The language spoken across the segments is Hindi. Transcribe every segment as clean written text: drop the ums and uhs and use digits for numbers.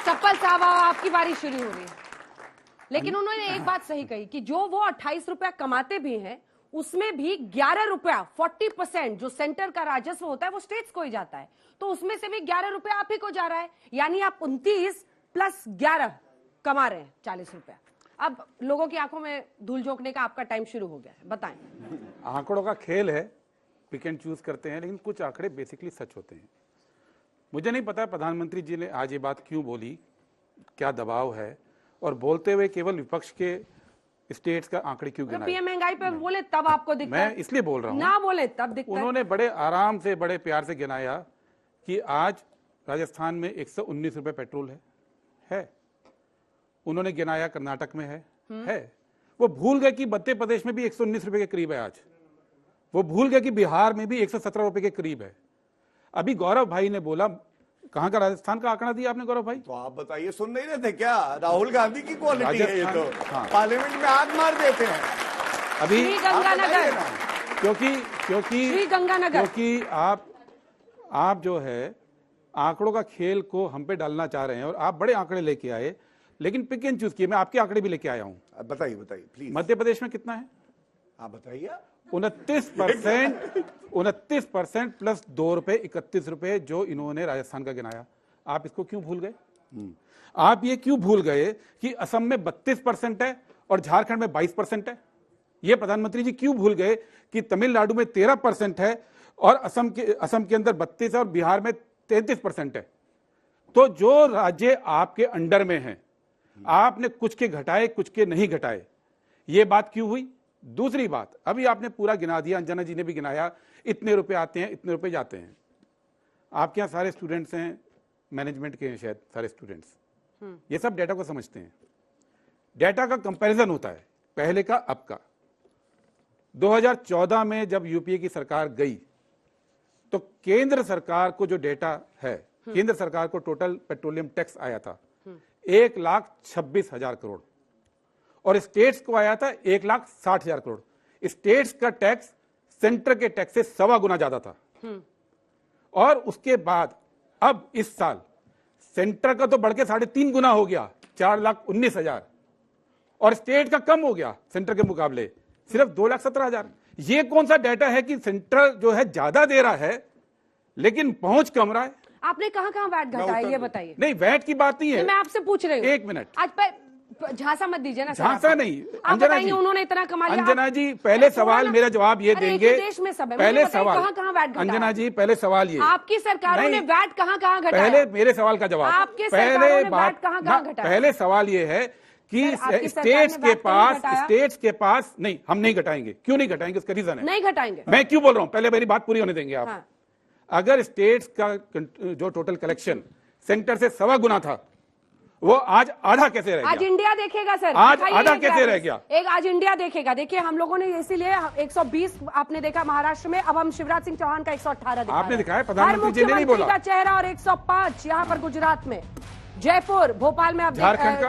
चप्पल साहब आपकी बारी शुरू हो रही है। लेकिन उन्होंने एक बात सही कही कि जो वो 28 रुपया कमाते भी हैं उसमें भी 11 रुपया 40% जो सेंटर का राजस्व होता है वो स्टेट्स को ही जाता है, तो उसमें से भी 11 रुपया आप ही को जा रहा है, यानी आप 29 प्लस 11 कमा रहे हैं 40 रुपया। अब लोगों की आंखों में धूल झोंकने का आपका टाइम शुरू हो गया है, बताएं। आंकड़ों का खेल है, पिक एंड चूज करते हैं, लेकिन कुछ आंकड़े बेसिकली सच होते हैं। मुझे नहीं पता प्रधानमंत्री जी ने आज ये बात क्यों बोली, क्या दबाव है, और बोलते हुए केवल विपक्ष के स्टेट्स का आंकड़े क्यों गिनाए। पीएम महंगाई पे बोले तब आपको दिखता है, मैं इसलिए बोल रहा हूं, ना बोले तब दिखता है। उन्होंने बड़े आराम से बड़े प्यार से गिनाया कि आज राजस्थान में 119 रुपए पेट्रोल है। उन्होंने गिनाया कर्नाटक में है। वो भूल गए कि मध्य प्रदेश में भी 119 रुपए के करीब है आज। वो भूल गए कि बिहार में भी 117 रुपए के करीब है। अभी गौरव भाई ने बोला, कहां का राजस्थान का आंकड़ा दिया आपने गौरव भाई? तो आप बताइए, सुन नहीं रहे थे क्या? राहुल गांधी की क्वालिटी है ये तो। हाँ। पार्लियामेंट में आग मार देते हैं अभी गंगानगर, क्योंकि आप जो है आंकड़ों का खेल को हम पे डालना चाह रहे हैं और आप बड़े आंकड़े लेके आए, लेकिन पिक एंड चूज किए। मैं आपके आंकड़े भी लेके आया हूं। बताइए प्लीज। मध्य प्रदेश में कितना है? आप बताइए। 29% प्लस 2 रुपए 31 रुपए जो इन्होंने राजस्थान का गिनाया। आप इसको क्यों भूल गए? आप ये क्यों भूल गए कि असम में 32% है और झारखंड में 22% है? ये प्रधानमंत्री जी क्यों भूल गए कि तमिलनाडु में 13% है और असम के अंदर 32 है और बिहार में 33% है? तो जो राज्य आपके अंडर में हैं, आपने कुछ के घटाए, कुछ के नहीं घटाए। ये बात क्यों हुई? दूसरी बात, अभी आपने पूरा गिना दिया, अंजना जी ने भी गिनाया, इतने रुपए आते हैं, इतने रुपए जाते हैं। आपके यहाँ सारे स्टूडेंट्स हैं, मैनेजमेंट के हैं शायद सारे स्टूडेंट्स, ये सब डेटा को समझते हैं। डेटा का कंपैरिजन होता है पहले का अब का। 2014 में जब यूपीए की सरकार गई तो केंद्र सरकार को जो डेटा है, केंद्र सरकार को टोटल पेट्रोलियम टैक्स आया था 1,26,000 करोड़ और स्टेट्स को आया था 1,60,000 करोड़। स्टेट्स का टैक्स सेंटर के टैक्स से 1.25 गुना ज्यादा था। और उसके बाद अब इस साल सेंटर का तो बढ़ के 3.5 गुना हो गया, 4,19,000, और स्टेट का कम हो गया सेंटर के मुकाबले, सिर्फ 2,17,000। ये कौन सा डेटा है कि सेंटर जो है ज्यादा दे रहा है लेकिन पहुंच कम रहा है? आपने कहां वैट घटाया ये बताइए। नहीं, वैट की बात नहीं है, मैं आपसे पूछ रही हूँ। एक मिनट, आज झांसा मत दीजिए ना। झांसा नहीं, अंजना जी, उन्होंने इतना कमा लिया। अंजना जी पहले सवाल मेरा जवाब ये देंगे। देश में सब है, पहले सवाल कहां वैट घटाया? अंजना जी पहले सवाल ये, आपकी सरकारों ने वैट कहां घटाया? पहले मेरे सवाल का जवाब, आपके पहले बात कहां घटाया? पहले सवाल ये है कि स्टेट्स के पास नहीं, हम नहीं घटाएंगे। क्यों नहीं घटाएंगे? उसका रीजन है। नहीं घटाएंगे, मैं क्यों बोल रहा हूं, पहले मेरी बात पूरी होने देंगे आप। हाँ। अगर स्टेट्स का जो टोटल कलेक्शन सेंटर से 1.25 गुना था, वो आज आधा कैसे रह गया? आज इंडिया देखेगा सर, आज आधा कैसे रह गया? एक आज इंडिया देखेगा। देखिए हम लोगों ने इसीलिए 120 आपने देखा महाराष्ट्र में, अब हम शिवराज सिंह चौहान का 118 दिखा आपने दिखाया, हर प्रधानमंत्री जी ने नहीं बोला का चेहरा, और 105 यहाँ पर गुजरात में, जयपुर, भोपाल में आप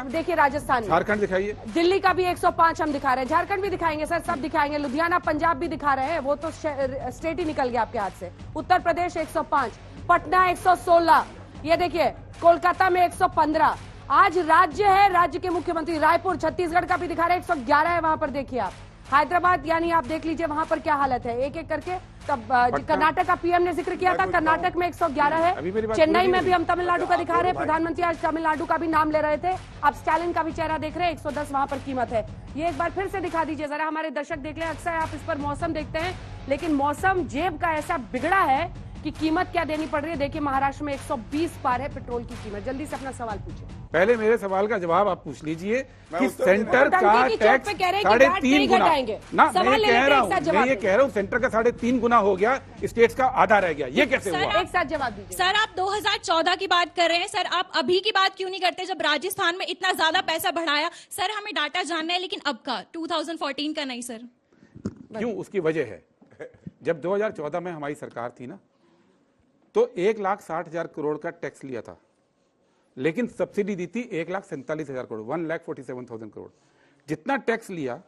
देखिए, राजस्थान में, झारखंड दिखाइए, दिल्ली का भी 105 हम दिखा रहे हैं, झारखंड भी दिखाएंगे सर, सब दिखाएंगे, लुधियाना पंजाब भी दिखा रहे हैं, वो तो स्टेट ही निकल गया आपके हाथ से। उत्तर प्रदेश 105, पटना 116, ये देखिए कोलकाता में 115। आज राज्य है, राज्य के मुख्यमंत्री रायपुर, छत्तीसगढ़ का भी दिखा रहे हैं 111 है वहां पर। देखिए आप हैदराबाद, यानी आप देख लीजिए वहां पर क्या हालत है, एक एक करके। तब कर्नाटक का पीएम ने जिक्र किया था, कर्नाटक में 111 है। चेन्नई में भी हम तमिलनाडु का दिखा रहे हैं, प्रधानमंत्री आज तमिलनाडु का भी नाम ले रहे थे। अब स्टालिन का भी चेहरा देख रहे हैं, 110 वहां पर कीमत है। ये एक बार फिर से दिखा दीजिए जरा, हमारे दर्शक देख ले। अक्सर आप इस पर मौसम देखते हैं, लेकिन मौसम जेब का ऐसा बिगड़ा है कि कीमत क्या देनी पड़ रही है। देखिए महाराष्ट्र में 120 पार है पेट्रोल की कीमत। जल्दी से अपना सवाल पूछिए। पहले मेरे सवाल का जवाब आप पूछ लीजिए कि सेंटर का टैक्स 3.5 गुना ना, मैं ये कह रहा हूँ सेंटर का 3.5 गुना हो गया, स्टेट्स का आधा रह गया। ये कैसे हुआ? एक साथ जवाब दीजिए। सर आप 2014 की बात कर रहे हैं, सर आप अभी की बात क्यों नहीं करते जब राजस्थान में इतना ज्यादा पैसा बढ़ाया? सर हमें डाटा जानना है, लेकिन अब का 2014 का नहीं सर। क्यों? उसकी वजह है, जब 2014 में हमारी सरकार थी ना, तो 1,60,000 करोड़ का टैक्स लिया था, लेकिन सब्सिडी दी थी 1,47,000 करोड़, 1,47,000 करोड़। जितना टैक्स लिया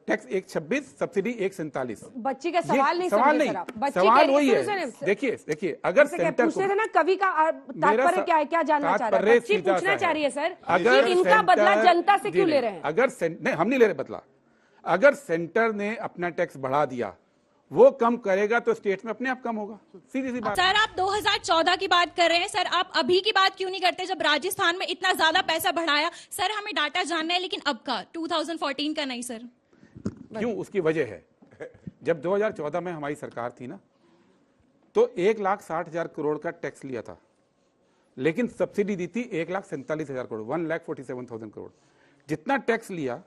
टैक्स 1.26, सब्सिडी 1.47। बच्ची का सवाल नहीं सवाल समझे नहीं, सर आप। बच्ची सवाल के- वही सुनिए, है। सुनिए, देखिए अगर जैसे कि सेंटर पूछते थे ना कवि का तात्पर्य क्या है, क्या जानना चाह रहा है तात्पर्य बच्ची सीधा पूछना सा चाह रही है है। सर अगर कि इनका सेंटर- बदला जनता से जी क्यों ले नहीं, रहे हैं? अगर नहीं, हम नहीं ले रहे बदला। अगर सेंटर ने अपना टैक्स बढ़ा दिया, वो कम करेगा तो स्टेट में अपने आप कम होगा, सीधी सी बात। सर आप 2014 की बात कर रहे हैं, सर आप अभी की बात क्यों नहीं करते जब राजस्थान में इतना ज्यादा पैसा बढ़ाया? सर हमें डाटा जानना है, लेकिन अब का 2014 का नहीं सर। क्यों? उसकी वजह है, जब 2014 में हमारी सरकार थी ना, तो 1,60,000 करोड़ का टैक्स लिया था, लेकिन सब्सिडी दी थी 1,47,000 करोड़, 1,47,000 करोड़। जितना टैक्स लिया,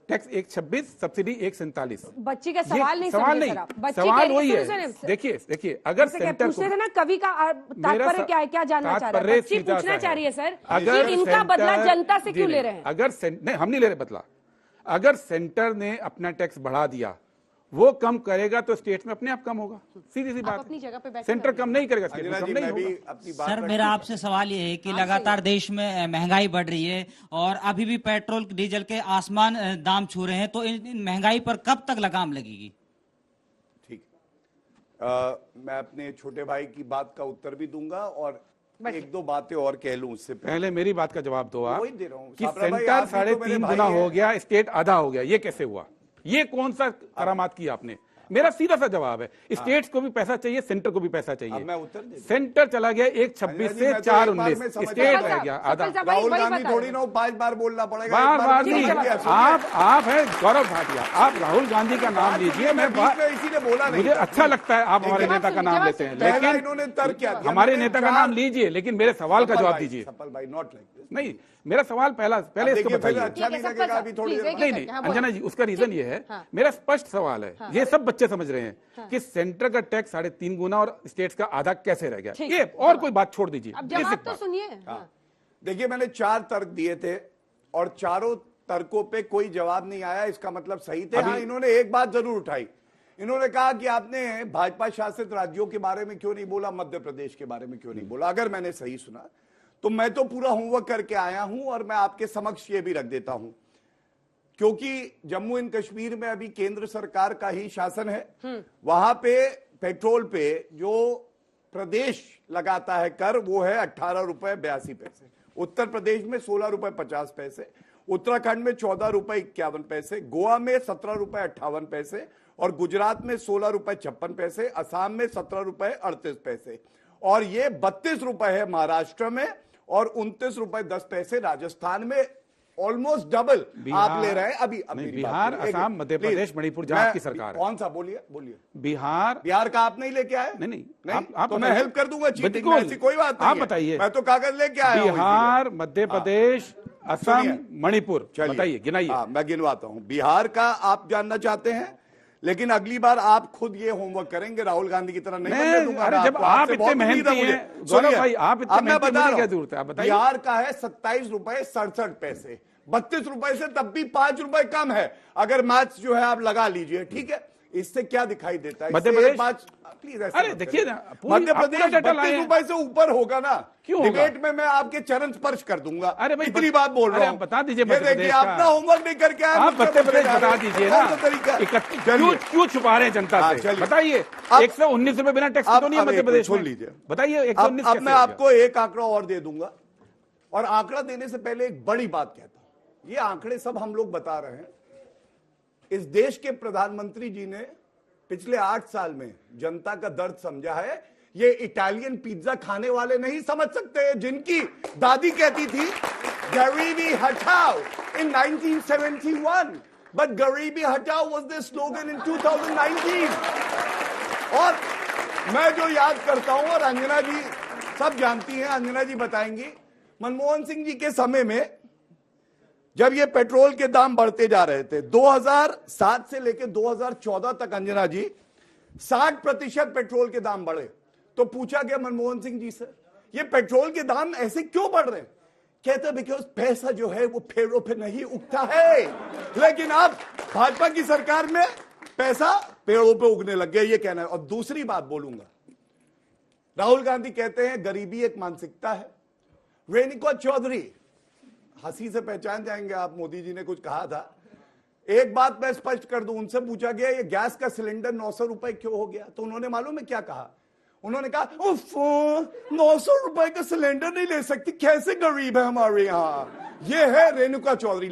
टैक्स 1.26, सब्सिडी 1.47। बच्ची का सवाल नहीं सवाल समझे नहीं, सर आप। बच्ची सवाल के- वही सुनिए, है। सुनिए, देखिए अगर जैसे कि सेंटर पूछते थे ना कवि का तात्पर्य क्या है, क्या जानना चाह रहा है? तात्पर्य बच्ची सीधा पूछना सा चाह रही है सर अगर कि इनका बदला सेंटर- जनता से जी क्यों ले नहीं, रहे हैं? अगर नहीं, हम नहीं ले रहे बदला। अगर सेंटर ने अपना टैक्स बढ़ा दिया, वो कम करेगा तो स्टेट में अपने आप कम होगा, सीधी सी आप बात अपनी है। जगह पे बैठे सेंटर कम नहीं करेगा, स्टेट अंजना में जी, कम नहीं मैं भी होगा। अपनी बात सर रखूं। मेरा आपसे सवाल ये है कि लगातार देश में महंगाई बढ़ रही है और अभी भी पेट्रोल डीजल के आसमान दाम छू रहे हैं, तो इन महंगाई पर कब तक लगाम लगेगी? ठीक, मैं अपने छोटे भाई की बात का उत्तर भी दूंगा और एक दो बातें और कह लूं उससे पहले मेरी बात का जवाब दो आप वही दे रहा हूं। कि साबरा भाई, सेंटर आप भी तो 3.5 मेरे गुना भाई हो हैं। गया, स्टेट आधा हो गया, ये कैसे हुआ? ये कौन सा करामात किया आपने? मेरा सीधा सा जवाब है, स्टेट्स को भी पैसा चाहिए, सेंटर को भी पैसा अब चाहिए। मैं उत्तर दे दूं। सेंटर चला गया 1.26 से मैं तो 4.19, एक बार में समझ स्टेट गया। रह गया आधा। सफल साहब, वही राहुल बता गांधी रहे थोड़ी हैं। ना 5 बार बोलना पड़ेगा, बार एक बार में नहीं, समझ गया, सुनिए। आप हैं गौरव भाटिया, आप राहुल गांधी का नाम लीजिए। मैं बीच में इसी ने बोला नहीं मुझे था। अच्छा लगता है आप हमारे लेकिन नेता का नाम जवाब लेते हैं, सुनिए, पहला लेकिन इन्होंने तर्क क्या दिया? हमारे मैंने नेता का चार- नाम लीजिए, लेकिन मेरे सवाल का सफल जवाब भाई, दीजिए। सफल भाई, नॉट लाइक दिस। नहीं, मेरा सवाल पहले इसको देखिए, फिर बताइए। अच्छा ठीक है, नहीं सफल लगेगा साहब, अभी थोड़ी प्लीज, देर एक बाद। नहीं, हाँ, अंजना जी, उसका रीजन ये है, हाँ। मेरा स्पष्ट सवाल है, ये सब बच्चे समझ रहे हैं कि सेंटर का टैक्स 3.5 गुना और स्टेट्स का आधा कैसे रह गया। ठीक ये है, और कोई बात छोड़ दीजिए, अब बेसिक जवाब तो बात। सुनिए। हाँ। देखिए, मैंने 4 तर्क दिए थे और चारों तर्कों पे कोई जवाब नहीं आया, इसका मतलब सही थे। हाँ, इन्होंने एक बात जरूर उठाई, इन्होंने कहा कि आपने भाजपा शासित राज्यों के बारे में क्यों नहीं बोला, मध्य प्रदेश के बारे में क्यों नहीं बोला। अगर मैंने सही सुना तो मैं तो पूरा होमवर्क करके आया हूं और मैं आपके समक्ष ये भी रख देता हूं, क्योंकि जम्मू एंड कश्मीर में अभी केंद्र सरकार का ही शासन है। वहां पे पेट्रोल पे जो प्रदेश लगाता है कर, वो है 18 रुपए 82 पैसे। उत्तर प्रदेश में 16 रुपए 50 पैसे, उत्तराखंड में 14 रुपए 51 पैसे, गोवा में 17 रुपए 58 पैसे और गुजरात में 16 रुपए 56 पैसे, असम में 17 रुपए 38 पैसे और ये 32 रुपए है महाराष्ट्र में और 29 रुपए 10 पैसे राजस्थान में। ऑलमोस्ट डबल आप ले रहे हैं। अभी नहीं, मेरी बिहार, बात सुनिए। असम, मध्य प्लीज, प्रदेश, मणिपुर जहां मैं- आपकी सरकार है। कौन सा? बोलिए बोलिए। बिहार का आप नहीं लेके आए? नहीं, आप तो मैं बताइए। हेल्प कर दूंगा, चीटिंग बिल्कुल। में ऐसी कोई बात नहीं आप है। बताइए। मैं तो कागज लेके आया हूं बिहार, मध्य प्रदेश, असम, सुनिए। मणिपुर, चलिए। बताइए, गिनाइए। हाँ, मैं गिनवाता हूं। बिहार का आप जानना चाहते हैं, लेकिन अगली बार आप खुद ये होमवर्क करेंगे, राहुल गांधी की तरह नहीं मैं- बनने दूंगा। अरे मैं जब आपको, आप आपसे इतने बहुत उम्मीद मेहनती है मुझे। हैं, गौरव सुनिए, भाई, आप इतने अब मैं मेहनती, बता मुझे रहा क्या हूं, जरूरत है? आप बताइए। बिहार का है 27 रुपए 67 पैसे, 32 रुपए से तब भी 5 रुपए कम है। अगर मैथ्स जो है आप लगा लीजिए, ठीक है। इससे क्या दिखाई देता है? मध्य इससे प्रदेश? प्लीज ऐसे अरे मत देखिए करिए। ना, पूरी- मध्य आप पूरा प्रदेश डाटा 32 लाए हैं। रुपए से ऊपर होगा ना। क्यों होगा? डिबेट में मैं आपके चरण स्पर्श कर दूंगा। अरे भाई, इतनी बात बोल अरे रहा आप हूं। बता दीजिए ये मध्य देखिए, प्रदेश का। अपना होमवर्क नहीं करके आए, आप मुझसे मध्य प्रदेश पूछे जा बता रहे हैं। दीजिए ना, कौन सा तरीका है? क्यों क्यों छुपा रहे हैं जनता हाँ, से? चलिए। बताइए। अब- 119 रुपए बिना टैक्स के तो नहीं है अब मध्य एक प्रदेश सुन में। लीजिए। बताइए 119 अब कैसे मैं हो गया? आपको एक आंकड़ा और दे दूंगा और आंकड़ा देने से पहले एक बड़ी बात कहता हूं। ये आंकड़े सब हम लोग बता रहे हैं। इस देश के प्रधानमंत्री जी ने पिछले 8 साल में जनता का दर्द समझा है। ये इटालियन पिज्जा खाने वाले नहीं समझ सकते, जिनकी दादी कहती थी गरीबी हटाओ इन 1971, बट गरीबी हटाओ वाज द स्लोगन इन 2019। और मैं जो याद करता हूं, और अंजना जी सब जानती हैं, अंजना जी बताएंगी, मनमोहन सिंह जी के समय में जब ये पेट्रोल के दाम बढ़ते जा रहे थे 2007 से लेकर 2014 तक, अंजना जी 60% पेट्रोल के दाम बढ़े। तो पूछा गया मनमोहन सिंह जी से, ये पेट्रोल के दाम ऐसे क्यों बढ़ रहे हैं? कहते बिकॉज पैसा जो है वो पेड़ों पे नहीं उगता है। लेकिन अब भाजपा की सरकार में पैसा पेड़ों पे उगने लग गया, ये कहना है। और दूसरी बात बोलूंगा, राहुल गांधी कहते हैं गरीबी एक मानसिकता है। रेणुका चौधरी, हंसी से पहचान जाएंगे आप, मोदी जी ने कुछ कहा था, एक बात मैं स्पष्ट कर दूं, उनसे पूछा गया ये गैस का सिलेंडर 900 रुपए क्यों हो गया, तो उन्होंने मालूम है क्या कहा? उन्होंने कहा उफ 900 रुपए का सिलेंडर नहीं ले सकती, कैसे गरीब है हमारे यहाँ। ये है रेणुका चौधरी।